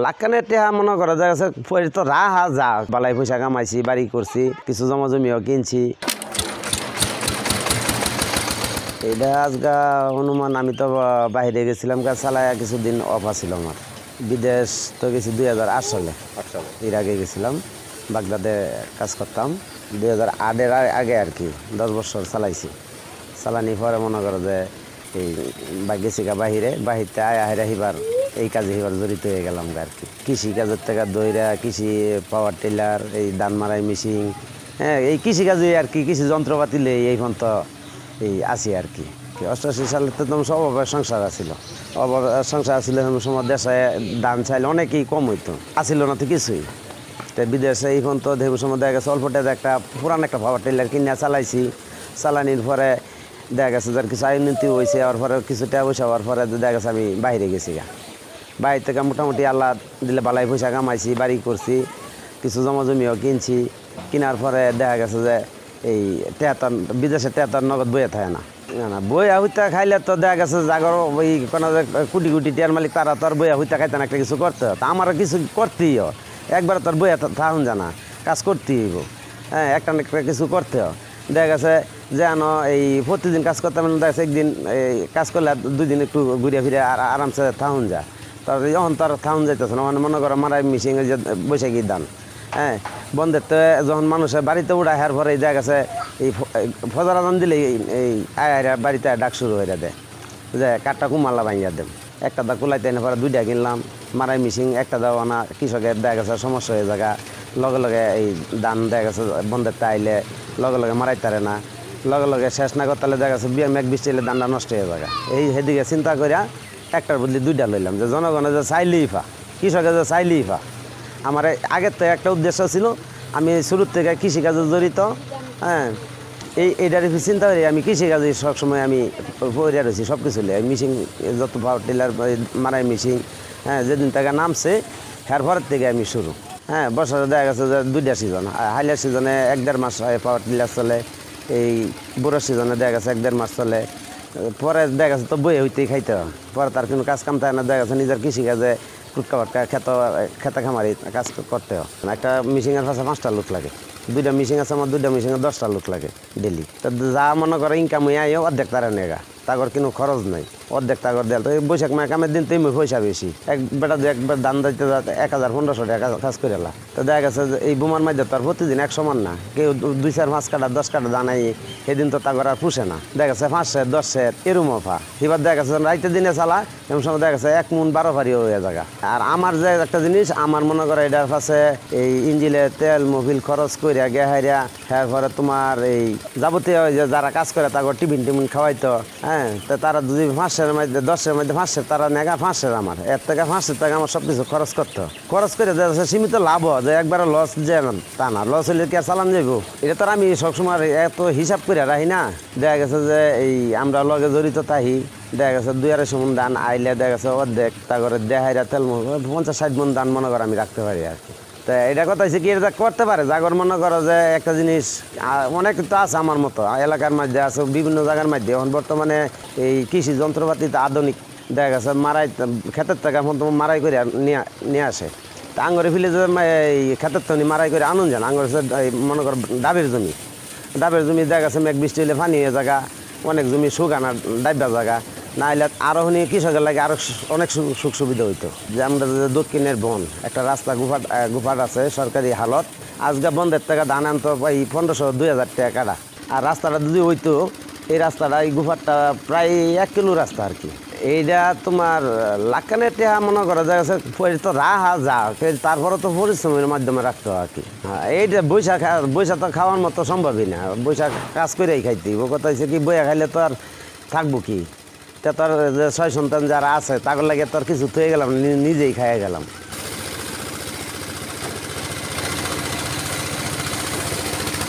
লাখানের টেহা মনে করা যাচ্ছে তো রাহা যা বালাই পয়সা কামাইছি, বাড়ি করছি, কিছু জমা জমিও কিনছি। এটা আজকা অনুমান আমি তো বাইরে গেছিলাম, কাজ চালায় কিছুদিন অফ আছিল আমার। বিদেশ তো গেছি 2008 সালে, এর আগে গেছিলাম। বাগদাদে কাজ করতাম 2008-এর আগে আর কি, 10 বছর চালাইছি। চালানি পরে মনে করো যে এই গেছি বাহিরতে আয়া হিবার এই কাজে হিবার জড়িত হয়ে গেলাম আর কি। কৃষিকাজের থেকে দইরা কৃষি পাওয়ার টিলার, এই ধান মারাই মেশিন, হ্যাঁ এই কৃষিকাজে আর কি, কৃষি যন্ত্রপাতি লেই এই পর্যন্ত এই আছি আর কি। 88 সালে তো সব অভাবের সংসার আছিল, অভাবের সংসার আছিল। সময় দেশে ধান চাইলে অনেকেই কম হইতো, আসিল না তো কিছুই। তো বিদেশে এই পর্যন্ত দেখুন সময় দেখা গেছে অল্পটাতে একটা পুরান একটা পাওয়ার টিলার কিনে চালাইছি। চালানির পরে দেখা গেছে যার কিছু উন্নতি হয়েছে, আর পরে কিছু টাকা পয়সা হওয়ার পরে দেখা গেছে আমি বাইরে গেছি। বাইরে থেকে মোটামুটি আল্লাহ দিলে বালাই পয়সা কামাইছি, বাড়ি করছি, কিছু জমা জমিও কিনছি। কেনার পরে দেখা গেছে যে এই টেহাতার বিদেশে টেহাতার নগদ বইয়ে থাকে না, বইয়া হইতে খাইলে তো দেখা গেছে জাগর ওই কোনো কোটি কোটি টিয়ার মালিক তারা তো আর বইয়া হইতে খাইতে না, একটা কিছু করতে হয়। তা আমারও কিছু করতেই হয়, একবার তোর বইয়া থাকুন জানা, কাজ করতেই হইব। হ্যাঁ একটা না একটা কিছু করতে হয়। দেখা গেছে যেন এই প্রতিদিন কাজ করতে দেখা গেছে একদিন এই কাজ করলে 2 দিন একটু ঘুরে ফিরে আরামসে থাকুন যা। তার যখন তার থাকুন যাইতেছে না, মানে মনে করো মারাই মিশিংয়ে যে বৈশাখী দান, হ্যাঁ বন্ধের তো যখন মানুষের বাড়িতে উড়ায় হার পরে দেখা গেছে এই ফজর আজান দিলে এই আয়া বাড়িতে ডাক শুরু হয়ে দেয় যে কাঠটা কুমাল্লা ভাঙিয়া দেন। একটা দা কুলাইতে এনে পরে 2টা কিনলাম মারাই মিশিং, একটা দাও আনা। কৃষকের দেখা গেছে সমস্যা হয়ে জায়গা, লগে লগে এই ধান দেখা গেছে বন্ধের আইলে লগে লগে মারাই তারে না, লগে লগে শেষ না করতে দেখা গেছে মেঘ বৃষ্টি এলে ধানটা নষ্ট হয়ে জায়গা। এই সেদিকে চিন্তা করিয়া একটার বদলি 2টা লইলাম, যে জনগণে যে চাইলেই ফা, কৃষকের যে চাইলেই ফা। আমার আগের তো একটা উদ্দেশ্য ছিল, আমি শুরুর থেকে কৃষিকাজে জড়িত। হ্যাঁ এইটার চিন্তা করি আমি কৃষিকাজে সবসময় আমি পড়ে রয়েছি, সব কিছু মিশিং যত পাওয়ার টিলার মারাই মিশিং। হ্যাঁ যেদিন থেকে নামছে হ্যার পরের থেকে আমি শুরু। হ্যাঁ বছরে দেখা গেছে যে 2টা সিজন, হাইলার সিজনে 1-1.5 মাস পাওয়ার টিলার চলে, এই বুড়োর সিজনে দেখা গেছে 1-1.5 মাস চলে। পরে দেখা গেছে তো বইয়ে হইতেই খাইতে হয়, পরে তার কোনো কাজ কাম থাকে না। দেখা গেছে নিজের কৃষিকাজে টুটকা পাটকা খেতে খামারি কাজ করতে হয়। একটা মিশিংয়ের পাশে 5টা লোক লাগে, 2টা মিশিং আছে আমার, 2টা মিশিংয়ে 10টা লোক লাগে ডেলি। তো যা মনে করে ইনকাম হয়ে আইও অর্ধেক তারা নেগা, তাগর কোনো খরচ নাই, অর্ধেক তাগর দেয়। তো এই বৈশাখ মাস কামের দিন তুমি পয়সা বেশি, একবার দান দিতে 1000-1500 টাকা কাজ করে এলা। তো দেখা গেছে যে এই বোমার মধ্যে তো আর প্রতিদিন এক সমান না, কেউ 2-4-5 কাটা 10 কাটা দানাই সেদিন তো তাগর আর পুষে না। দেখা গেছে 5 সের 10 সের এরম অফা। এবার দেখা গেছে রাইতে দিনে চালা এমন সময় দেখা গেছে 1 মণ 12 ফারিও হয়ে জায়গা। আর আমার যে একটা জিনিস আমার মনে করে এটার পাশে এই ইঞ্জিলে তেল মোবিল খরচ করে গেহাইরা, এরপরে তোমার এই যাবতীয় যে যারা কাজ করে তাকে টিফিন খাওয়াইতো। হ্যাঁ তো তারা যদি 5-এর মধ্যে 10-এর মধ্যে 5-এর তারা নেগা 5-এর, আমার এর থেকে 5-এর টাকা আমার সব কিছু খরচ করতে হয়। খরচ করে সীমিত লাভ হয়, যে একবারে লস যে তা না, লস হইলে কি আর চালান যাইব। এটা তো আমি সবসময় এত হিসাব করে রাখি না। দেখা গেছে যে এই আমরা লগে জড়িত তাহি, দেখা গেছে 2-2.5 মণ ধান আইলে দেখা গেছে অর্ধেক তারপরে দেহাইরা তেল 50-60 মণ ধান মনে করো আমি রাখতে পারি আর কি। তো এটা কথা হচ্ছে কি এটা করতে পারে জাগর মনে করো যে একটা জিনিস অনেক তো আছে আমার মতো এলাকার মধ্যে আছে, বিভিন্ন জায়গার মধ্যে এখন বর্তমানে এই কৃষি যন্ত্রপাতিতে আধুনিক দেখা গেছে মারাই ক্ষেতের থেকে মারাই করে নিয়ে আসে। তা আঙ্গরে ফিলে যে এই ক্ষেতের তো মারাই করে আনুন যান, আঙ্গর মনে করো ডাবের জমি দেখা গেছে মেঘ বৃষ্টি হলে পানি হয়ে জায়গা, অনেক জমি শুকানা ডাইবা জায়গা না হলে আরও হনি কৃষকের লাগে আরও অনেক সুখ সুবিধা হইতো। যে আমরা যে দক্ষিণের বন একটা রাস্তা গুফাট আছে সরকারি হালত, আজকে বন্ধের টাকা ধান আনতো এই 1500-2000 টাকা কাটা। আর রাস্তাটা যদি হইতো এই রাস্তাটা এই গুফারটা প্রায় 1 কিলো রাস্তা আর কি। এইটা তোমার লাখানের টেহা মনে করা যায় তো রাহা যা, তারপরে তো পরিশ্রমের মাধ্যমে রাখতে হয় আর কি। হ্যাঁ এইটা বৈশা তো খাওয়ার মতো সম্ভবই না, বৈশাখ কাজ করেই খাইতে কথা হচ্ছে কি বইয়া খাইলে তো আর থাকবো কি। তা তোর যে 6 সন্তান যারা আছে তাদের লাগে তোর কিছু থয়ে গেলাম, নিজেই খাইয়ে গেলাম।